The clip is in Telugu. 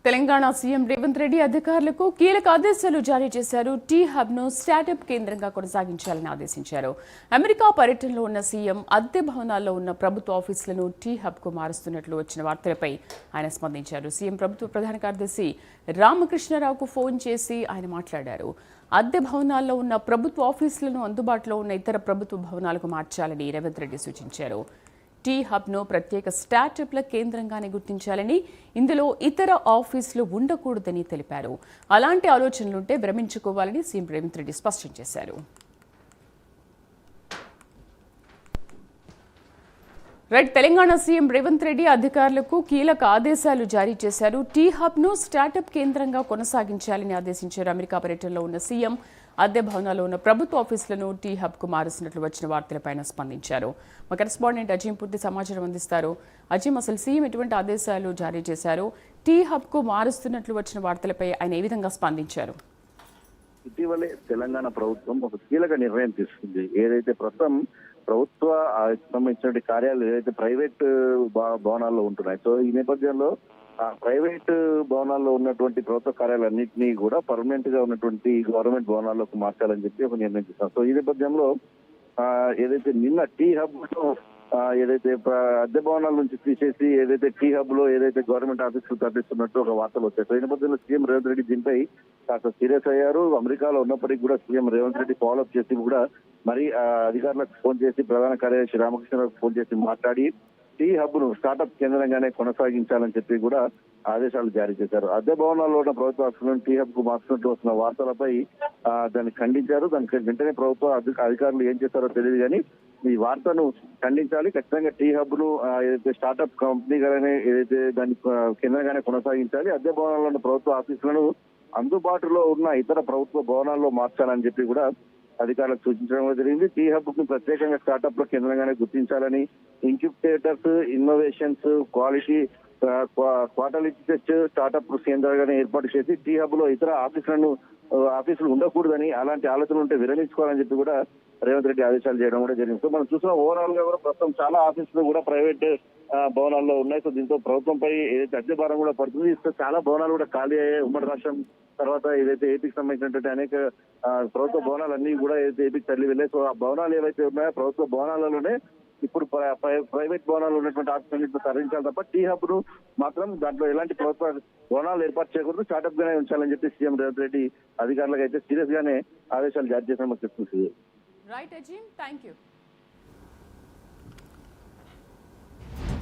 తెలంగాణ సీఎం రేవంత్ రెడ్డి అధికారులకు కీలక ఆదేశాలు జారీ చేశారు. టీ హబ్ ను స్టార్టప్ కేంద్రంగా కొనసాగించాలని ఆదేశించారు. అమెరికా పర్యటనలో ఉన్న సీఎం అద్దె భవనాల్లో ఉన్న ప్రభుత్వ ఆఫీసులను టీ హబ్ కు మారుస్తున్నట్లు వచ్చిన వార్తలపై ఆయన స్పందించారు. సీఎం ప్రభుత్వ ప్రధాన కార్యదర్శి రామకృష్ణరావుకు ఫోన్ చేసి ఆయన మాట్లాడారు. అద్దె భవనాల్లో ఉన్న ప్రభుత్వ ఆఫీసులను అందుబాటులో ఉన్న ఇతర ప్రభుత్వ భవనాలకు మార్చాలని రేవంత్ రెడ్డి సూచించారు. టీ హబ్ను ప్రత్యేక స్టార్టప్ల కేంద్రంగానే గుర్తించాలని, ఇందులో ఇతర ఆఫీసులు ఉండకూడదని తెలిపారు. అలాంటి ఆలోచనలుంటే విరమించుకోవాలని సీఎం రేవంత్ రెడ్డి స్పష్టం చేశారు. తెలంగాణ సీఎం రేవంత్ రెడ్డి అధికారులకు కీలక ఆదేశాలు జారీ చేశారు. టీ హబ్ను స్టార్టప్ కేంద్రంగా కొనసాగించాలని ఆదేశించారు. అమెరికా పర్యటనలో ఉన్న సీఎం అద్దె భవనాల్లో ఉన్న ప్రభుత్వ ఆఫీసులను టీ హబ్ కు మారుస్తున్నట్లు వచ్చిన వార్తలపై స్పందించారు. మా కరెస్పాండెంట్ అజీం పూర్తి సమాచారం అందిస్తారు. అజీం, అసలు సీఎం ఎటువంటి ఆదేశాలు జారీ చేశారు? టీ హబ్ కు మారుస్తున్నట్లు వచ్చిన వార్తలపై ఆయన ఏ విధంగా స్పందించారు? ఇటీవలే తెలంగాణ ప్రభుత్వం ఒక కీలక నిర్ణయం తీసుకుంది. ఏదైతే ప్రస్తుతం ప్రభుత్వ సంబంధించిన కార్యాలయాలు ఏదైతే ప్రైవేట్ భవనాల్లో ఉంటున్నాయి, సో ఈ నేపథ్యంలో ఆ ప్రైవేట్ భవనాల్లో ఉన్నటువంటి ప్రభుత్వ కార్యాలన్నింటినీ కూడా పర్మనెంట్ గా ఉన్నటువంటి గవర్నమెంట్ భవనాల్లోకి మార్చాలని చెప్పి ఒక నిర్ణయం తీసుకున్నారు. సో ఈ నేపథ్యంలో ఏదైతే నిన్న టీ హబ్ ఏదైతే అద్దె భవనాల నుంచి తీసేసి ఏదైతే టీ హబ్ లో ఏదైతే గవర్నమెంట్ ఆఫీసులు తరలిస్తున్నట్టు ఒక వార్తలు వచ్చాయి. సో ఈ నేపథ్యంలో సీఎం రేవంత్ రెడ్డి దీనిపై కాస్త సీరియస్ అయ్యారు. అమెరికాలో ఉన్నప్పటికీ కూడా సీఎం రేవంత్ రెడ్డి ఫాలోఅప్ చేసి కూడా మరి అధికారులకు ఫోన్ చేసి ప్రధాన కార్యదర్శి రామకృష్ణరావుకు ఫోన్ చేసి మాట్లాడి టీ హబ్ ను స్టార్టప్ కేంద్రంగానే కొనసాగించాలని చెప్పి కూడా ఆదేశాలు జారీ చేశారు. అద్దె భవనాల్లో ఉన్న ప్రభుత్వ ఆఫీసులను టీ హబ్ కు మార్చినట్టు వస్తున్న వార్తలపై దాన్ని ఖండించారు. దానికి వెంటనే ప్రభుత్వ అధికారులు ఏం చేస్తారో తెలియదు కానీ ఈ వార్తను ఖండించాలి. ఖచ్చితంగా టీ హబ్ ను ఏదైతే స్టార్టప్ కంపెనీగానే ఏదైతే దాన్ని కేంద్రంగానే కొనసాగించాలి. అద్దె భవనాల్లో ఉన్న ప్రభుత్వ ఆఫీసులను అందుబాటులో ఉన్న ఇతర ప్రభుత్వ భవనాల్లో మార్చాలని చెప్పి కూడా అధికారులకు సూచించడం జరిగింది. టీ హబ్ ను ప్రత్యేకంగా స్టార్టప్ లో కేంద్రంగానే గుర్తించాలని, incubators, innovations, quarterly test startup కేంద్రంగానే ఏర్పాటు చేసి టీ హబ్ లో ఇతర ఆఫీసులు ఉండకూడదని, అలాంటి ఆలోచనలు ఉంటే విరమించుకోవాలని చెప్పి కూడా రేవంత్ రెడ్డి ఆదేశాలు చేయడం కూడా జరిగింది. సో మనం చూసిన ఓవరాల్ గా కూడా ప్రస్తుతం చాలా ఆఫీసులు కూడా ప్రైవేట్ భవనాల్లో ఉన్నాయి. సో దీంతో ప్రభుత్వంపై ఏదైతే అద్దె భారం కూడా పడుతుంది. చాలా భవనాలు కూడా ఖాళీ అయ్యాయి. ఉమ్మడి రాష్ట్రం తర్వాత ఏదైతే ఏపీకి సంబంధించినటువంటి అనేక ప్రభుత్వ భవనాలన్నీ కూడా ఏదైతే ఏపీకి తరలి వెళ్ళాయి. సో ఆ భవనాలు ఏవైతే ఉన్నాయో ప్రభుత్వ భవనాలలోనే ఇప్పుడు ప్రైవేట్ భవనాలు ఉన్నటువంటి ఆఫీసులు తరలించాలి తప్ప టీ హబ్ ను మాత్రం దాంట్లో ఎలాంటి ప్రభుత్వ భవనాలు ఏర్పాటు చేయకూడదు, స్టార్టప్ గానే ఉంచాలని చెప్పి సీఎం రేవంత్ రెడ్డి అధికారులకు అయితే సీరియస్ గానే ఆదేశాలు జారీ చేసినా చెప్తుంది. Right Azeem, thank you.